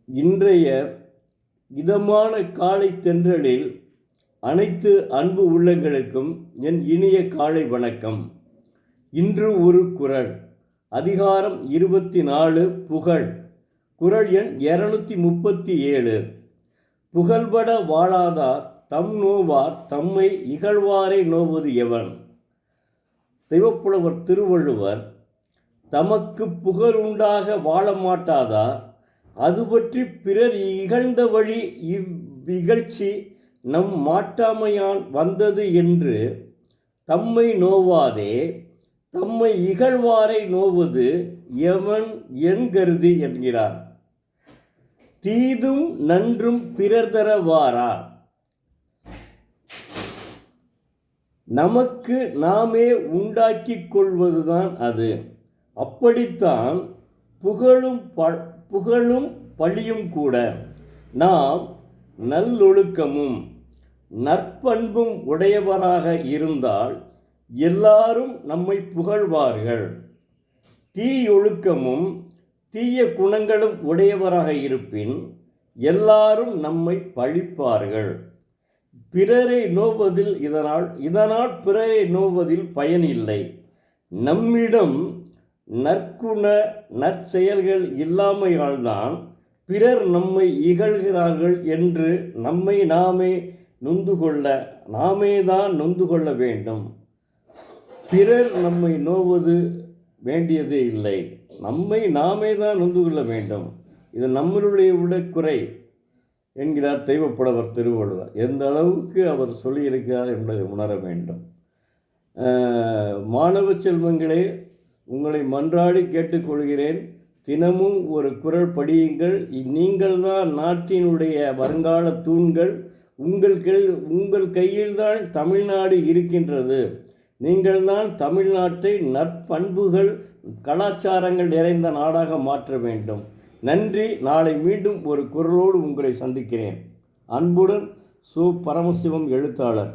இன்றைய இதமான காலை தென்றலில் அனைத்து அன்பு உள்ளங்களுக்கும் என் இனிய காலை வணக்கம். இன்று ஒரு குறள். அதிகாரம் 24 புகழ். குறள் எண் 237. புகழ்பட வாழாதார் தம் நோவார் தம்மை இகழ்வாரை நோவது எவன்? தெய்வப்புலவர் திருவள்ளுவர், தமக்கு புகழ் உண்டாக வாழ மாட்டாதார் அது பற்றி பிறர் இகழ்ந்த வழி இவ்விகழ்ச்சி நம் மாட்டாமையான் வந்தது என்று தம்மை நோவாதே தம்மை இகழ்வாரை நோவது எவன் என்கருதி என்கிறார். தீதும் நன்றும் பிறர் தர வாரா. நமக்கு நாமே உண்டாக்கிக் கொள்வதுதான் அது. அப்படித்தான் புகழும் பழியும் கூட. நாம் நல்லொழுக்கமும் நற்பண்பும் உடையவராக இருந்தால் எல்லாரும் நம்மை புகழ்வார்கள். தீயொழுக்கமும் தீய குணங்களும் உடையவராக இருப்பின் எல்லாரும் நம்மை பழிப்பார்கள். பிறரை நோவதில் இதனால் பிறரை நோவதில் பயனில்லை. நம்மிடம் நற்குண நற்செயல்கள் இல்லாமையால்தான் பிறர் நம்மை இகழ்கிறார்கள் என்று நம்மை நாமே நொந்து கொள்ள வேண்டும். பிறர் நம்மை நோவது வேண்டியதே இல்லை. நம்மை நாமே தான் நொந்து கொள்ள வேண்டும். இது நம்மளுடைய குறை என்கிறார் தெய்வப்புலவர் திருவள்ளுவர். எந்த அளவுக்கு அவர் சொல்லியிருக்கிறார் என்பதை உணர வேண்டும். மாணவ செல்வங்களே, உங்களை மன்றாடி கேட்டுக்கொள்கிறேன். தினமும் ஒரு குறள் படியுங்கள். நீங்கள்தான் நாட்டினுடைய வருங்கால தூண்கள். உங்கள் கையில்தான் தமிழ்நாடு இருக்கின்றது. நீங்கள்தான் தமிழ்நாட்டை நற்பண்புகள் கலாச்சாரங்கள் நிறைந்த நாடாக மாற்ற வேண்டும். நன்றி. நாளை மீண்டும் ஒரு குறளோடு உங்களை சந்திக்கிறேன். அன்புடன் சு. பரமசிவம், எழுத்தாளர்.